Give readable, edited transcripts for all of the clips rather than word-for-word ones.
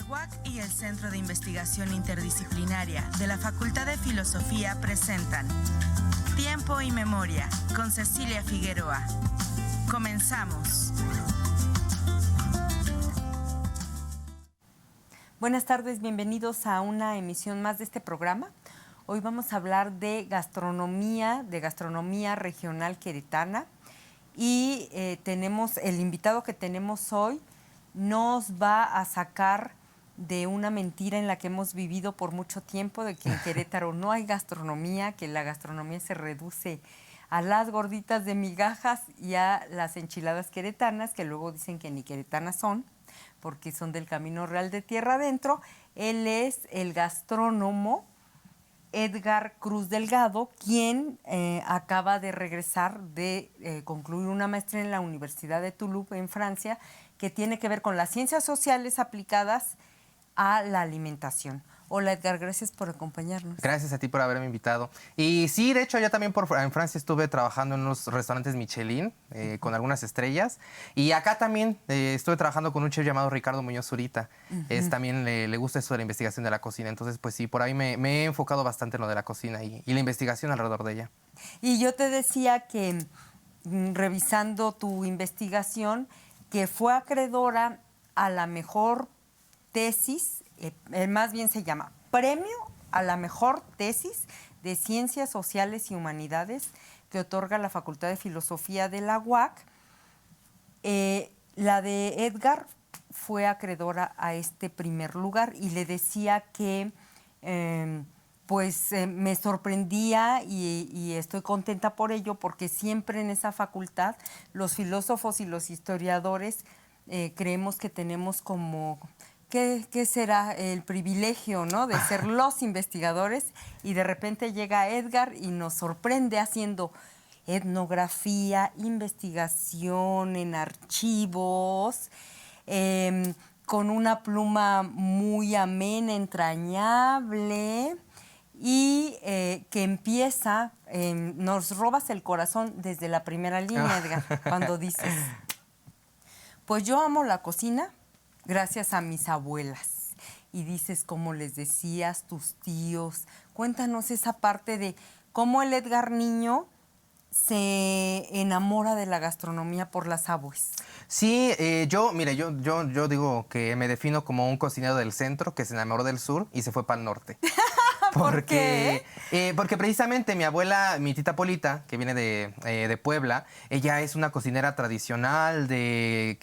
UAC y el Centro de Investigación Interdisciplinaria de la Facultad de Filosofía presentan Tiempo y Memoria con Cecilia Figueroa. Comenzamos. Buenas tardes, bienvenidos a una emisión más de este programa. Hoy vamos a hablar de gastronomía regional queretana y tenemos el invitado que tenemos hoy nos va a sacar de una mentira en la que hemos vivido por mucho tiempo, de que en Querétaro no hay gastronomía, que la gastronomía se reduce a las gorditas de migajas y a las enchiladas queretanas, que luego dicen que ni queretanas son, porque son del Camino Real de Tierra Adentro. Él es el gastrónomo Edgar Cruz Delgado, quien acaba de regresar de concluir una maestría en la Universidad de Toulouse, en Francia, que tiene que ver con las ciencias sociales aplicadas a la alimentación. Hola Edgar, gracias por acompañarnos. Gracias a ti por haberme invitado. Y sí, de hecho, yo también en Francia estuve trabajando en unos restaurantes Michelin con algunas estrellas. Y acá también estuve trabajando con un chef llamado Ricardo Muñoz Zurita. También le gusta eso de la investigación de la cocina. Entonces, pues sí, por ahí me he enfocado bastante en lo de la cocina y la investigación alrededor de ella. Y yo te decía que, revisando tu investigación, que fue acreedora a la mejor tesis, más bien se llama Premio a la Mejor Tesis de Ciencias Sociales y Humanidades que otorga la Facultad de Filosofía de la UAC. La de Edgar fue acreedora a este primer lugar y le decía que me sorprendía y estoy contenta por ello, porque siempre en esa facultad los filósofos y los historiadores creemos que tenemos como... ¿Qué será el privilegio, ¿no?, de ser los investigadores, y de repente llega Edgar y nos sorprende haciendo etnografía, investigación en archivos, con una pluma muy amena, entrañable, y que empieza, nos robas el corazón desde la primera línea, Edgar, cuando dices, pues yo amo la cocina gracias a mis abuelas. Y dices, como les decías, tus tíos. Cuéntanos esa parte de cómo el Edgar niño se enamora de la gastronomía por las abuelas. Sí, yo digo que me defino como un cocinero del centro que se enamoró del sur y se fue para el norte. ¿Por qué? Porque precisamente mi abuela, mi tita Polita, que viene de Puebla, ella es una cocinera tradicional de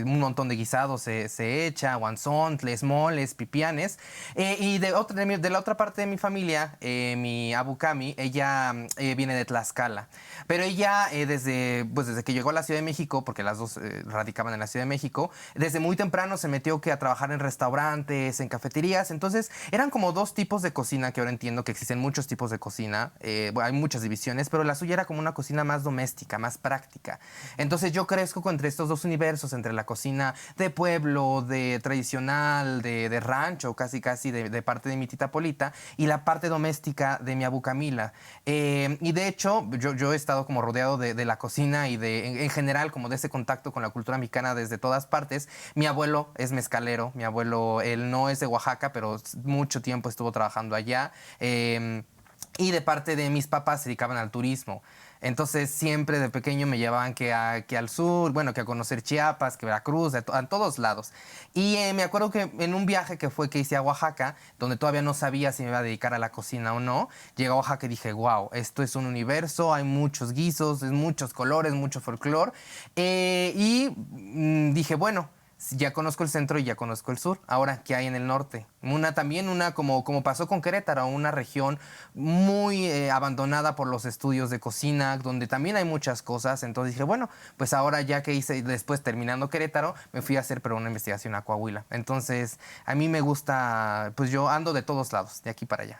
un montón de guisados se echa, guanzontles, moles, pipianes. Y de la otra parte de mi familia, mi abucami, ella viene de Tlaxcala. Pero ella, desde que llegó a la Ciudad de México, porque las dos radicaban en la Ciudad de México, desde muy temprano se metió a trabajar en restaurantes, en cafeterías. Entonces, eran como dos tipos de cocina, que ahora entiendo que existen muchos tipos de cocina. Hay muchas divisiones, pero la suya era como una cocina más doméstica, más práctica. Entonces, yo crezco entre estos dos universos, entre la cocina de pueblo, de tradicional, de rancho, casi de parte de mi tita Polita, y la parte doméstica de mi abucamila. Y de hecho, yo he estado como rodeado de la cocina y en general como de ese contacto con la cultura mexicana desde todas partes. Mi abuelo es mezcalero, mi abuelo, él no es de Oaxaca, pero mucho tiempo estuvo trabajando allá. Y de parte de mis papás se dedicaban al turismo. Entonces siempre de pequeño me llevaban que al sur, que a conocer Chiapas, que Veracruz, a todos lados. Y me acuerdo que en un viaje que hice a Oaxaca, donde todavía no sabía si me iba a dedicar a la cocina o no, llegué a Oaxaca y dije, wow, esto es un universo, hay muchos guisos, muchos colores, mucho folclore. Dije, bueno, ya conozco el centro y ya conozco el sur. Ahora, ¿qué hay en el norte? Como pasó con Querétaro, una región muy abandonada por los estudios de cocina, donde también hay muchas cosas. Entonces dije, bueno, pues ahora ya que hice, después terminando Querétaro, me fui a hacer una investigación a Coahuila. Entonces, a mí me gusta, pues yo ando de todos lados, de aquí para allá.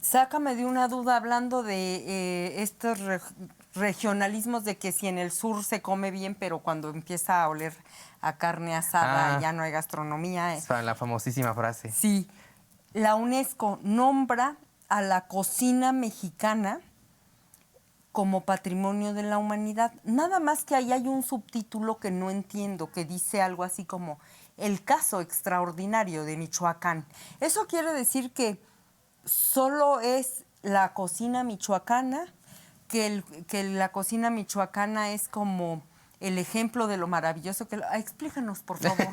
Sácame de una duda hablando de estos regionalismos, de que si en el sur se come bien, pero cuando empieza a oler a carne asada ya no hay gastronomía. La famosísima frase. Sí. La UNESCO nombra a la cocina mexicana como patrimonio de la humanidad. Nada más que ahí hay un subtítulo que no entiendo, que dice algo así como el caso extraordinario de Michoacán. Eso quiere decir que solo es la cocina michoacana, que la cocina michoacana es como el ejemplo de lo maravilloso que... Explícanos, por favor,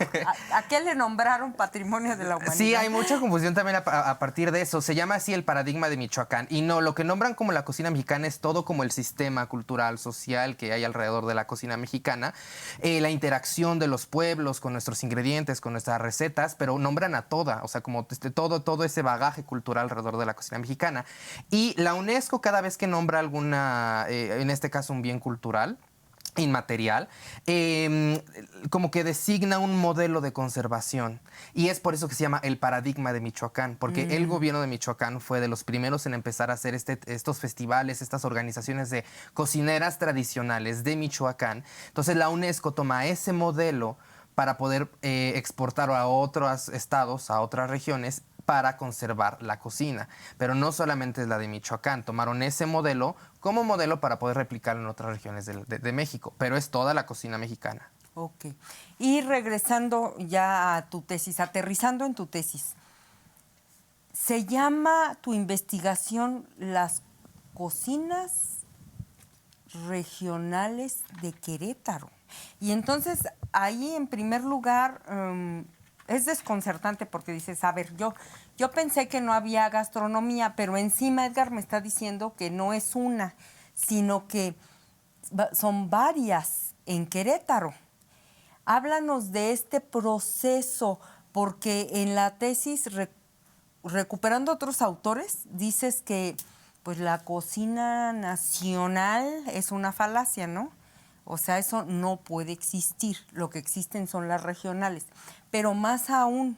¿a qué le nombraron Patrimonio de la Humanidad? Sí, hay mucha confusión también a partir de eso. Se llama así el paradigma de Michoacán. Y no, lo que nombran como la cocina mexicana es todo como el sistema cultural, social que hay alrededor de la cocina mexicana. La interacción de los pueblos con nuestros ingredientes, con nuestras recetas, pero nombran a toda, o sea, como todo ese bagaje cultural alrededor de la cocina mexicana. Y la UNESCO cada vez que nombra alguna, en este caso un bien cultural, inmaterial, como que designa un modelo de conservación. Y es por eso que se llama el paradigma de Michoacán, porque el gobierno de Michoacán fue de los primeros en empezar a hacer estos festivales, estas organizaciones de cocineras tradicionales de Michoacán. Entonces la UNESCO toma ese modelo para poder exportarlo a otros estados, a otras regiones, para conservar la cocina. Pero no solamente es la de Michoacán, tomaron ese modelo como modelo para poder replicarlo en otras regiones de México, pero es toda la cocina mexicana. Ok. Y regresando ya a tu tesis, aterrizando en tu tesis, se llama tu investigación Las cocinas regionales de Querétaro. Y entonces ahí en primer lugar... es desconcertante porque dices, a ver, yo pensé que no había gastronomía, pero encima Edgar me está diciendo que no es una, sino que son varias en Querétaro. Háblanos de este proceso, porque en la tesis, recuperando otros autores, dices que pues la cocina nacional es una falacia, ¿no? O sea, eso no puede existir. Lo que existen son las regionales. Pero más aún,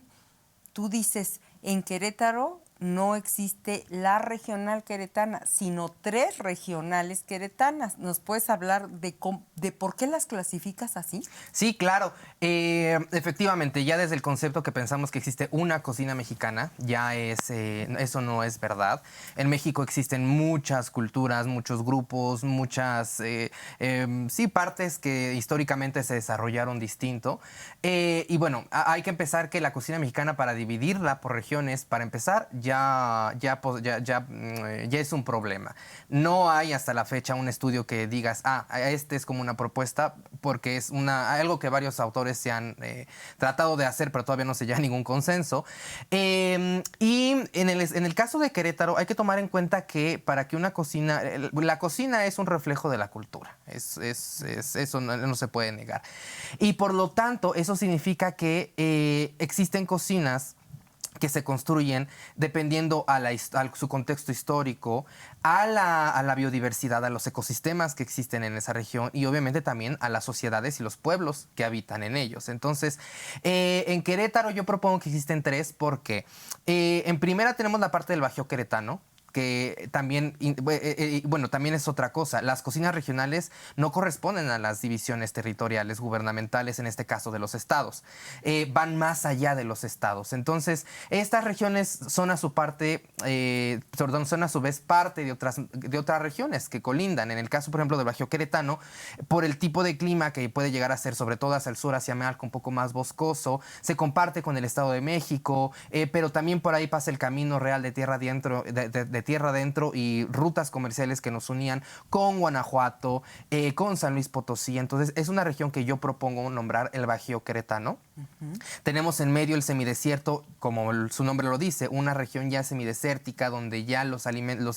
tú dices, en Querétaro no existe la regional queretana, sino 3 regionales queretanas. ¿Nos puedes hablar de por qué las clasificas así? Sí, claro. Efectivamente, ya desde el concepto que pensamos que existe una cocina mexicana, ya eso no es verdad. En México existen muchas culturas, muchos grupos, muchas partes que históricamente se desarrollaron distinto. Y bueno, hay que empezar que la cocina mexicana, para dividirla por regiones, para empezar, ya es un problema. No hay hasta la fecha un estudio que digas, este es como una propuesta, porque es algo que varios autores se han tratado de hacer, pero todavía no se llega a ningún consenso. Y en el caso de Querétaro hay que tomar en cuenta que para que una cocina, la cocina es un reflejo de la cultura, eso no se puede negar. Y por lo tanto, eso significa que existen cocinas que se construyen dependiendo a su contexto histórico, a la biodiversidad, a los ecosistemas que existen en esa región y obviamente también a las sociedades y los pueblos que habitan en ellos. Entonces, en Querétaro yo propongo que existen 3 porque en primera tenemos la parte del Bajío queretano, que también, también es otra cosa. Las cocinas regionales no corresponden a las divisiones territoriales gubernamentales, en este caso de los estados. Van más allá de los estados. Entonces, estas regiones son a su vez parte de otras regiones que colindan. En el caso, por ejemplo, del Bajío queretano, por el tipo de clima que puede llegar a ser, sobre todo hacia el sur, hacia Mealco, un poco más boscoso, se comparte con el Estado de México, pero también por ahí pasa el camino real de tierra adentro, y rutas comerciales que nos unían con Guanajuato, con San Luis Potosí. Entonces es una región que yo propongo nombrar el Bajío queretano. Tenemos en medio el semidesierto, como su nombre lo dice, una región ya semidesértica donde ya los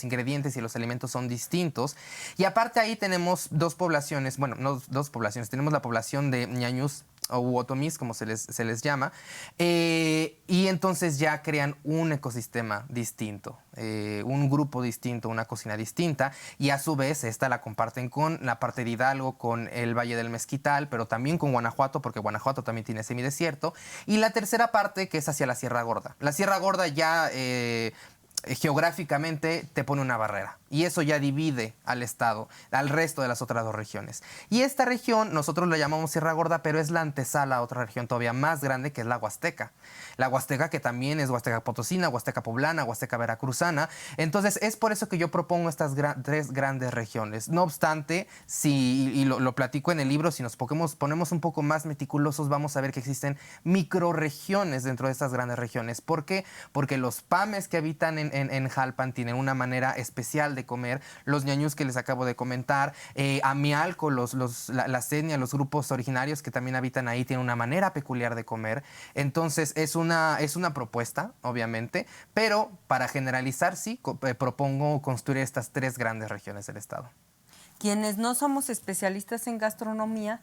ingredientes y los alimentos son distintos. Y aparte ahí tenemos 2 poblaciones, bueno, no 2 poblaciones, tenemos la población de ñañús o otomís, como se les llama, y entonces ya crean un ecosistema distinto, un grupo distinto, una cocina distinta, y a su vez esta la comparten con la parte de Hidalgo, con el Valle del Mezquital, pero también con Guanajuato, porque Guanajuato también tiene semidesierto, y la tercera parte que es hacia la Sierra Gorda. La Sierra Gorda ya geográficamente te pone una barrera. Y eso ya divide al estado, al resto de las otras dos regiones. Y esta región, nosotros la llamamos Sierra Gorda, pero es la antesala a otra región todavía más grande, que es la Huasteca. La Huasteca, que también es Huasteca Potosina, Huasteca Poblana, Huasteca Veracruzana. Entonces, es por eso que yo propongo estas tres grandes regiones. No obstante, y lo platico en el libro, si nos ponemos un poco más meticulosos, vamos a ver que existen microrregiones dentro de estas grandes regiones. ¿Por qué? Porque los pames que habitan en Jalpan tienen una manera especial de comer, los ñañús que les acabo de comentar, Amialco, la etnia, los grupos originarios que también habitan ahí tienen una manera peculiar de comer. Entonces es una propuesta, obviamente, pero para generalizar sí, propongo construir estas tres grandes regiones del estado. Quienes no somos especialistas en gastronomía,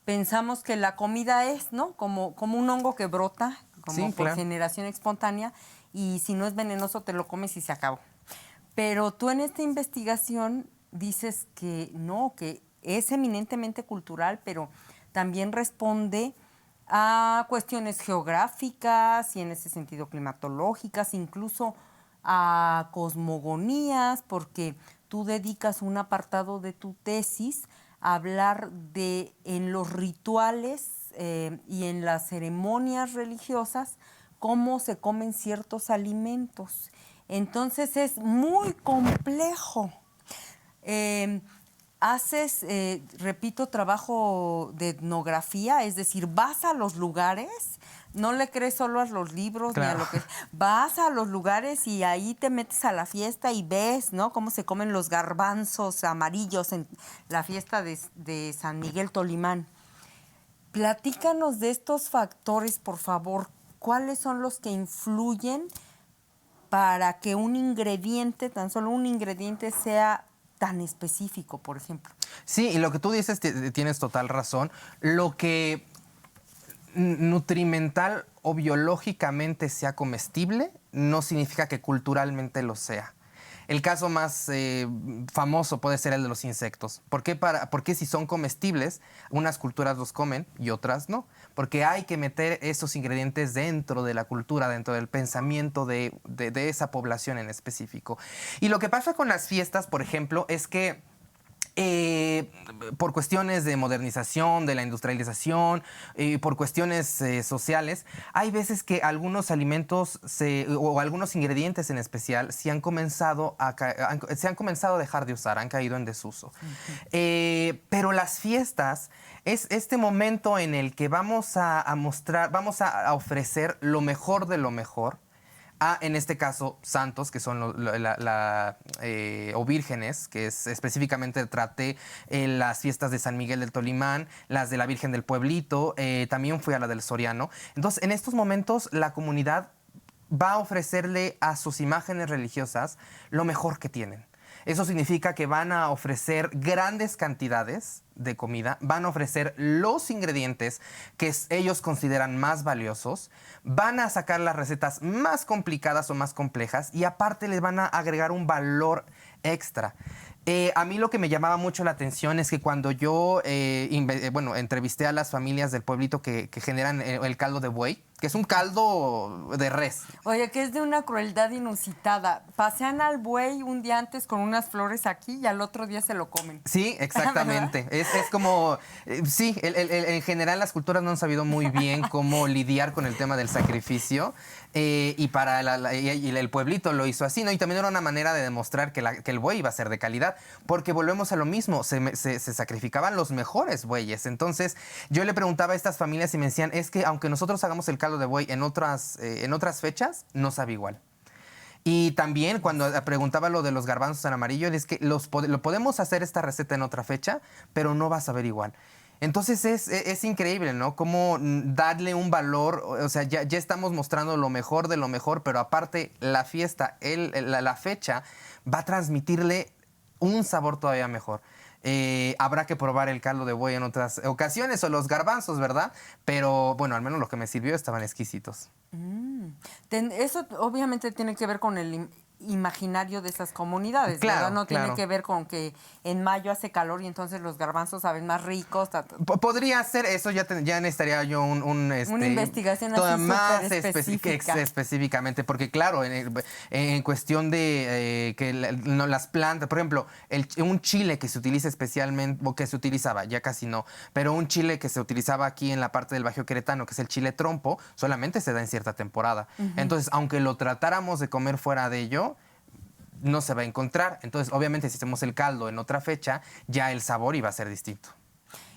pensamos que la comida es, ¿no? Como un hongo que brota, como Sí, por claro. generación espontánea, y si no es venenoso te lo comes y se acabó. Pero tú en esta investigación dices que no, que es eminentemente cultural, pero también responde a cuestiones geográficas y en ese sentido climatológicas, incluso a cosmogonías, porque tú dedicas un apartado de tu tesis a hablar de en los rituales y en las ceremonias religiosas cómo se comen ciertos alimentos. Entonces es muy complejo. Haces, repito, trabajo de etnografía, es decir, vas a los lugares, no le crees solo a los libros Claro. ni a lo que... Vas a los lugares y ahí te metes a la fiesta y ves, ¿no?, cómo se comen los garbanzos amarillos en la fiesta de San Miguel Tolimán. Platícanos de estos factores, por favor. ¿Cuáles son los que influyen para que un ingrediente, tan solo un ingrediente, sea tan específico, por ejemplo? Sí, y lo que tú dices tienes total razón. Lo que nutrimental o biológicamente sea comestible no significa que culturalmente lo sea. El caso más famoso puede ser el de los insectos. ¿Por qué? Porque si son comestibles, unas culturas los comen y otras no. Porque hay que meter esos ingredientes dentro de la cultura, dentro del pensamiento de esa población en específico. Y lo que pasa con las fiestas, por ejemplo, es que por cuestiones de modernización, de la industrialización, por cuestiones sociales, hay veces que algunos alimentos o algunos ingredientes en especial se han comenzado a dejar de usar, han caído en desuso. Pero las fiestas es este momento en el que vamos a mostrar, vamos a ofrecer lo mejor de lo mejor. En este caso, santos, que son o vírgenes, que es específicamente traté las fiestas de San Miguel del Tolimán, las de la Virgen del Pueblito, también fui a la del Soriano. Entonces, en estos momentos, la comunidad va a ofrecerle a sus imágenes religiosas lo mejor que tienen. Eso significa que van a ofrecer grandes cantidades de comida, van a ofrecer los ingredientes que ellos consideran más valiosos, van a sacar las recetas más complicadas o más complejas y aparte les van a agregar un valor extra. A mí lo que me llamaba mucho la atención es que cuando yo entrevisté a las familias del pueblito que generan el caldo de buey, que es un caldo de res. Oye, que es de una crueldad inusitada. Pasean al buey un día antes con unas flores aquí y al otro día se lo comen. Sí, exactamente. Es como, sí, en general las culturas no han sabido muy bien cómo lidiar con el tema del sacrificio y para el pueblito lo hizo así, ¿no? Y también era una manera de demostrar que el buey iba a ser de calidad, porque volvemos a lo mismo, se sacrificaban los mejores bueyes. Entonces yo le preguntaba a estas familias y me decían, es que aunque nosotros hagamos el caldo de buey en otras fechas, no sabe igual. Y también cuando preguntaba lo de los garbanzos en amarillo, es que lo podemos hacer esta receta en otra fecha, pero no va a saber igual. Entonces es increíble, ¿no? Cómo darle un valor, o sea, ya estamos mostrando lo mejor de lo mejor, pero aparte la fiesta, la fecha va a transmitirle un sabor todavía mejor. Habrá que probar el caldo de buey en otras ocasiones o los garbanzos, ¿verdad? Pero bueno, al menos lo que me sirvió estaban exquisitos. Eso obviamente tiene que ver con imaginario de esas comunidades, Claro, ¿verdad? No claro. tiene que ver con que en mayo hace calor y entonces los garbanzos saben más ricos. Podría ser, eso ya necesitaría yo una investigación así súper específica. específicamente, porque claro, en cuestión de que no, las plantas, por ejemplo, un chile que se utiliza especialmente, o que se utilizaba, ya casi no, pero un chile que se utilizaba aquí en la parte del Bajío Queretano, que es el chile trompo, solamente se da en cierta temporada. Entonces, aunque lo tratáramos de comer fuera de ello, no se va a encontrar. Entonces, obviamente, si hacemos el caldo en otra fecha, ya el sabor iba a ser distinto.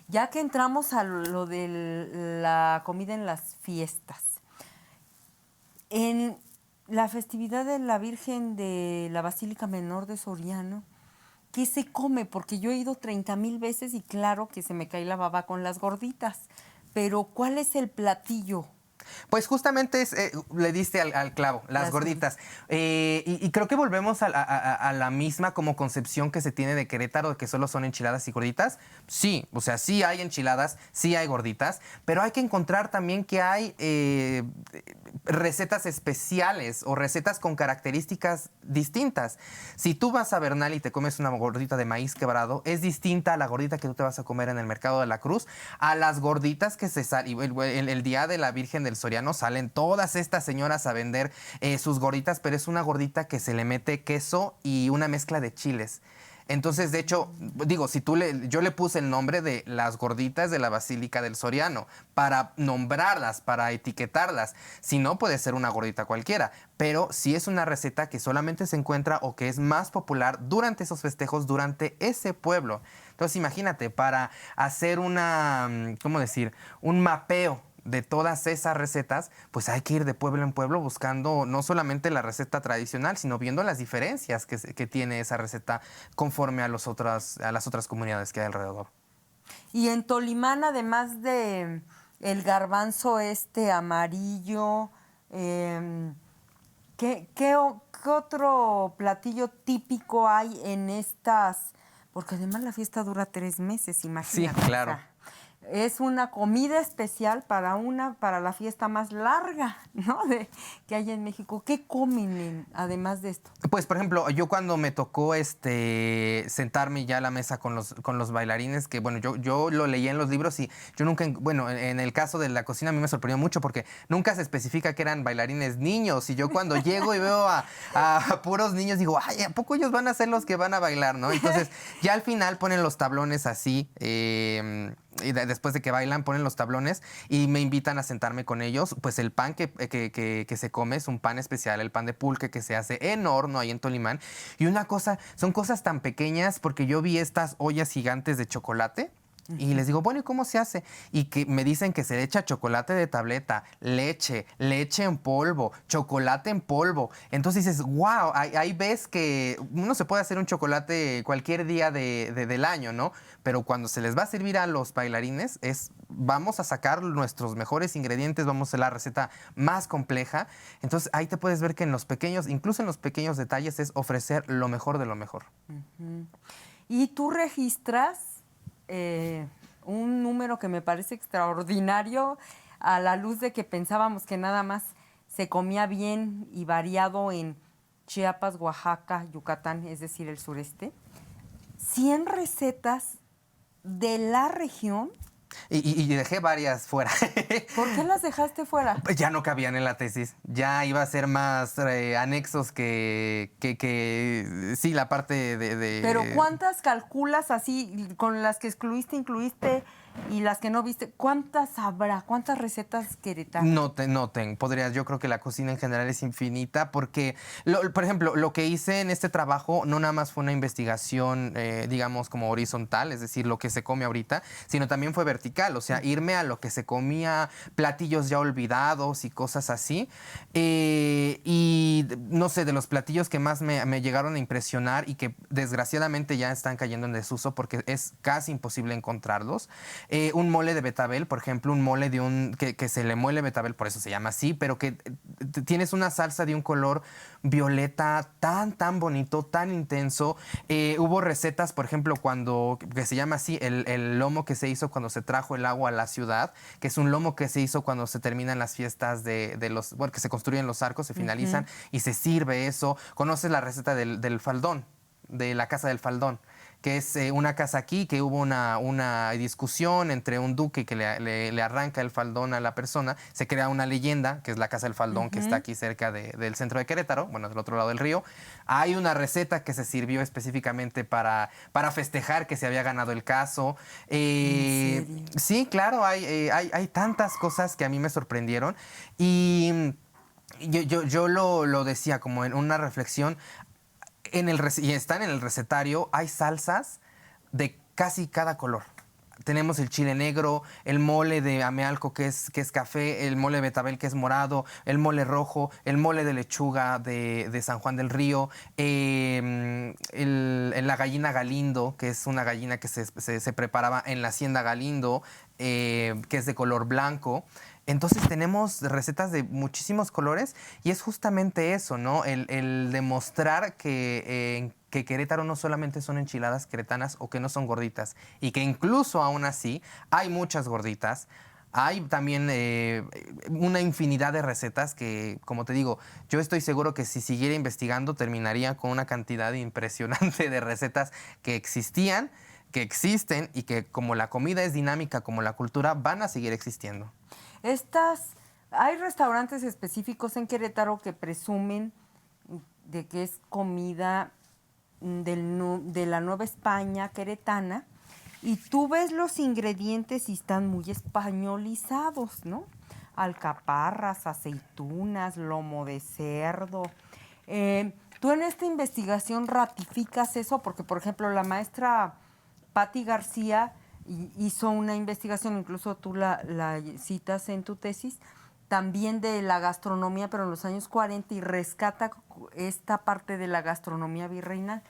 Ya que entramos a lo de la comida en las fiestas, en la festividad de la Virgen de la Basílica Menor de Soriano, ¿qué se come? Porque yo he ido 30,000 veces y claro que se me cae la baba con las gorditas, pero ¿cuál es el platillo? Pues justamente le diste al clavo, las gorditas. Y creo que volvemos a la misma como concepción que se tiene de Querétaro, de que solo son enchiladas y gorditas. Sí, o sea, sí hay enchiladas, sí hay gorditas, pero hay que encontrar también que hay recetas especiales o recetas con características distintas. Si tú vas a Bernal y te comes una gordita de maíz quebrado, es distinta a la gordita que tú te vas a comer en el Mercado de la Cruz, a las gorditas que se salen. El día de la Virgen del Soriano salen todas estas señoras a vender sus gorditas, pero es una gordita que se le mete queso y una mezcla de chiles. Entonces, de hecho, digo, yo le puse el nombre de las gorditas de la Basílica del Soriano para nombrarlas, para etiquetarlas. Si no, puede ser una gordita cualquiera, pero sí es una receta que solamente se encuentra o que es más popular durante esos festejos, durante ese pueblo. Entonces, imagínate, para hacer ¿cómo decir? Un mapeo de todas esas recetas, pues hay que ir de pueblo en pueblo buscando no solamente la receta tradicional, sino viendo las diferencias que tiene esa receta conforme a las otras comunidades que hay alrededor. Y en Tolimán, además de el garbanzo amarillo, ¿qué otro platillo típico hay en estas? Porque además la fiesta dura 3 meses, imagínate. Sí, claro. O sea, es una comida especial para la fiesta más larga, ¿no? Que hay en México. ¿Qué comen además de esto? Pues, por ejemplo, yo cuando me tocó sentarme ya a la mesa con los bailarines, que bueno, yo lo leía en los libros y yo nunca, bueno, en el caso de la cocina a mí me sorprendió mucho porque nunca se especifica que eran bailarines niños y yo cuando llego y veo a puros niños digo, ay, ¿a poco ellos van a ser los que van a bailar, no? Entonces, ya al final ponen los tablones así, y después de que bailan ponen los tablones y me invitan a sentarme con ellos. Pues el pan que se come es un pan especial, el pan de pulque que se hace en horno ahí en Tolimán. Y son cosas tan pequeñas porque yo vi estas ollas gigantes de chocolate. Y les digo, bueno, ¿y cómo se hace? Y que me dicen que se le echa chocolate de tableta, leche en polvo, chocolate en polvo. Entonces dices, wow, ahí ves que uno se puede hacer un chocolate cualquier día del año, ¿no? Pero cuando se les va a servir a los bailarines vamos a sacar nuestros mejores ingredientes, vamos a hacer la receta más compleja. Entonces ahí te puedes ver que incluso en los pequeños detalles es ofrecer lo mejor de lo mejor. Y tú registras un número que me parece extraordinario a la luz de que pensábamos que nada más se comía bien y variado en Chiapas, Oaxaca, Yucatán, es decir, el sureste. 100 recetas de la región. Y dejé varias fuera. ¿Por qué las dejaste fuera? Pues ya no cabían en la tesis. Ya iba a ser más anexos que sí, la parte de... Pero ¿cuántas calculas así, con las que incluiste y las que no viste? ¿Cuántas habrá? ¿Cuántas recetas queretanas? No tengo. Yo creo que la cocina en general es infinita porque, por ejemplo, lo que hice en este trabajo no nada más fue una investigación, digamos, como horizontal, es decir, lo que se come ahorita, sino también fue vertical, o sea, irme a lo que se comía, platillos ya olvidados y cosas así. Y no sé, de los platillos que más me llegaron a impresionar y que desgraciadamente ya están cayendo en desuso porque es casi imposible encontrarlos. Un mole de betabel, por ejemplo, un mole que se le muele betabel, por eso se llama así, pero que tienes una salsa de un color violeta tan bonito, tan intenso. Hubo recetas, por ejemplo, que se llama así, el lomo que se hizo cuando se trajo el agua a la ciudad, que es un lomo que se hizo cuando se terminan las fiestas bueno, que se construyen los arcos, se finalizan, y se sirve eso. ¿Conoces la receta del faldón, de la casa del faldón? Que es una casa aquí, que hubo una discusión entre un duque que le arranca el faldón a la persona. Se crea una leyenda, que es la casa del faldón, que está aquí cerca del centro de Querétaro, bueno, del otro lado del río. Hay una receta que se sirvió específicamente para festejar que se había ganado el caso. ¿En serio? Sí, claro, hay tantas cosas que a mí me sorprendieron. Y yo lo decía como en una reflexión. Y están en el recetario, hay salsas de casi cada color. Tenemos el chile negro, el mole de Amealco que es café, el mole de betabel que es morado, el mole rojo, el mole de lechuga de San Juan del Río, la gallina Galindo, que es una gallina que se preparaba en la hacienda Galindo, que es de color blanco. Entonces tenemos recetas de muchísimos colores y es justamente eso, ¿no? El demostrar que Querétaro no solamente son enchiladas queretanas o que no son gorditas y que incluso aún así hay muchas gorditas. Hay también una infinidad de recetas que, como te digo, yo estoy seguro que si siguiera investigando terminaría con una cantidad impresionante de recetas que existían, que existen y que como la comida es dinámica, como la cultura, van a seguir existiendo. Hay restaurantes específicos en Querétaro que presumen de que es comida de la Nueva España queretana y tú ves los ingredientes y están muy españolizados, ¿no? Alcaparras, aceitunas, lomo de cerdo. ¿Tú en esta investigación ratificas eso? Porque, por ejemplo, la maestra Patti García hizo una investigación, incluso tú la citas en tu tesis, también de la gastronomía, pero en los años 40, y rescata esta parte de la gastronomía virreinal.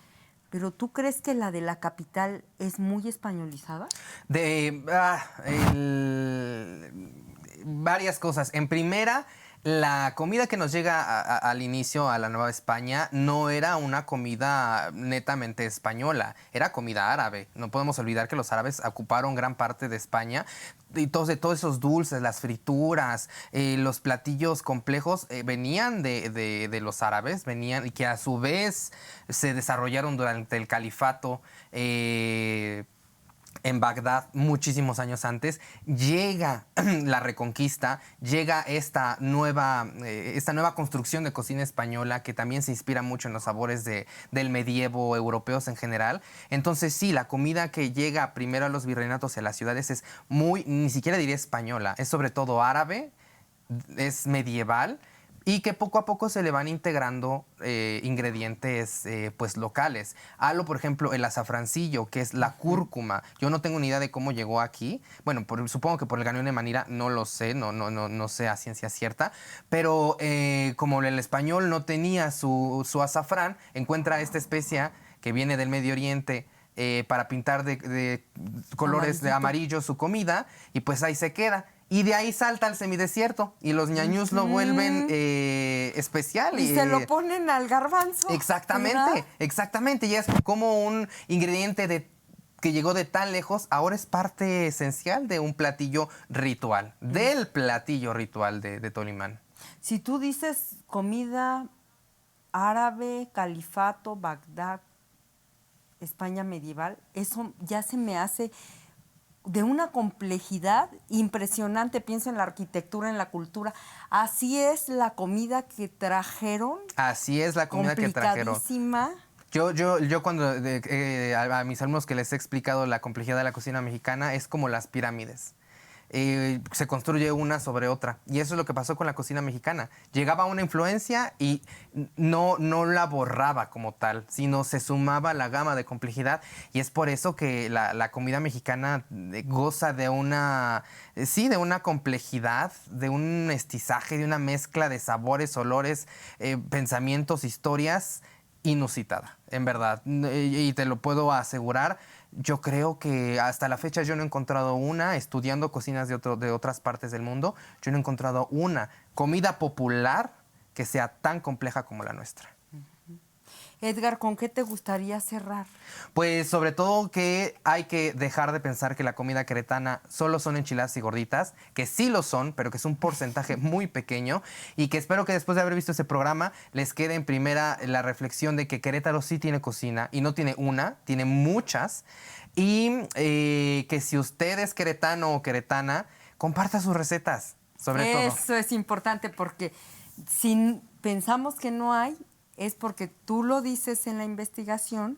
¿Pero tú crees que la de la capital es muy españolizada? Varias cosas. En primera, la comida que nos llega al inicio a la Nueva España no era una comida netamente española, era comida árabe. No podemos olvidar que los árabes ocuparon gran parte de España y todos esos dulces, las frituras, los platillos complejos venían de los árabes, venían y que a su vez se desarrollaron durante el califato. En Bagdad, muchísimos años antes, llega la Reconquista, llega esta nueva construcción de cocina española que también se inspira mucho en los sabores del medievo europeos en general. Entonces sí, la comida que llega primero a los virreinatos y a las ciudades es ni siquiera diría española, es sobre todo árabe, es medieval. Y que poco a poco se le van integrando ingredientes pues locales. Algo, por ejemplo, el azafrancillo, que es la cúrcuma. Yo no tengo ni idea de cómo llegó aquí. Bueno, supongo que por el Galeón de Manila, no lo sé, no sé a ciencia cierta. Pero como el español no tenía su azafrán, encuentra esta especia que viene del Medio Oriente para pintar de colores de amarillo su comida, y pues ahí se queda. Y de ahí salta al semidesierto y los ñañús lo vuelven especial. Y se lo ponen al garbanzo. Exactamente, ¿verdad? Exactamente. Ya es como un ingrediente que llegó de tan lejos, ahora es parte esencial de un platillo ritual, del platillo ritual de Tolimán. Si tú dices comida árabe, califato, Bagdad, España medieval, eso ya se me hace de una complejidad impresionante. Pienso en la arquitectura, en la cultura. Así es la comida que trajeron. Así es la comida que trajeron. Complicadísima. Yo cuando a mis alumnos que les he explicado la complejidad de la cocina mexicana, es como las pirámides. Se construye una sobre otra. Y eso es lo que pasó con la cocina mexicana. Llegaba una influencia y no la borraba como tal, sino se sumaba a la gama de complejidad. Y es por eso que la comida mexicana goza de una complejidad, de un mestizaje, de una mezcla de sabores, olores, pensamientos, historias inusitada, en verdad. Y te lo puedo asegurar. Yo creo que hasta la fecha yo no he encontrado una, estudiando cocinas de otras partes del mundo, yo no he encontrado una comida popular que sea tan compleja como la nuestra. Edgar, ¿con qué te gustaría cerrar? Pues sobre todo que hay que dejar de pensar que la comida queretana solo son enchiladas y gorditas, que sí lo son, pero que es un porcentaje muy pequeño, y que espero que después de haber visto ese programa les quede en primera la reflexión de que Querétaro sí tiene cocina, y no tiene una, tiene muchas, y que si usted es queretano o queretana, comparta sus recetas, sobre todo. Eso es importante, porque si pensamos que no hay, es porque tú lo dices en la investigación,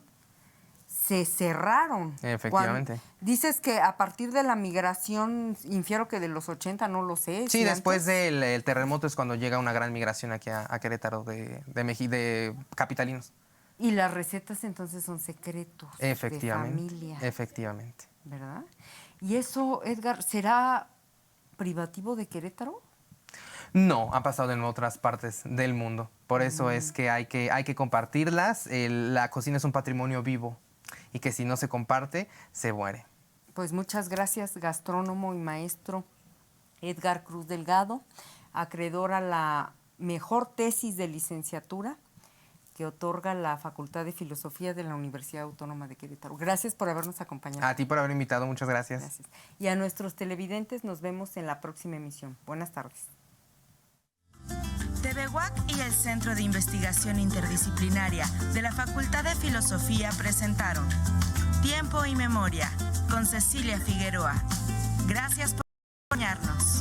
se cerraron. Efectivamente. Dices que a partir de la migración, infiero que de los 80, no lo sé. Sí, si después antes. del terremoto es cuando llega una gran migración aquí a Querétaro de capitalinos. Y las recetas entonces son secretos Efectivamente. de familia. Efectivamente. ¿Verdad? Y eso, Edgar, ¿será privativo de Querétaro? No, ha pasado en otras partes del mundo. Por eso es que hay que compartirlas. La cocina es un patrimonio vivo y que si no se comparte, se muere. Pues muchas gracias, gastrónomo y maestro Edgar Cruz Delgado, acreedor a la mejor tesis de licenciatura que otorga la Facultad de Filosofía de la Universidad Autónoma de Querétaro. Gracias por habernos acompañado. A ti por haber invitado, muchas gracias. Gracias. Y a nuestros televidentes nos vemos en la próxima emisión. Buenas tardes. TV UAC y el Centro de Investigación Interdisciplinaria de la Facultad de Filosofía presentaron Tiempo y Memoria con Cecilia Figueroa. Gracias por acompañarnos.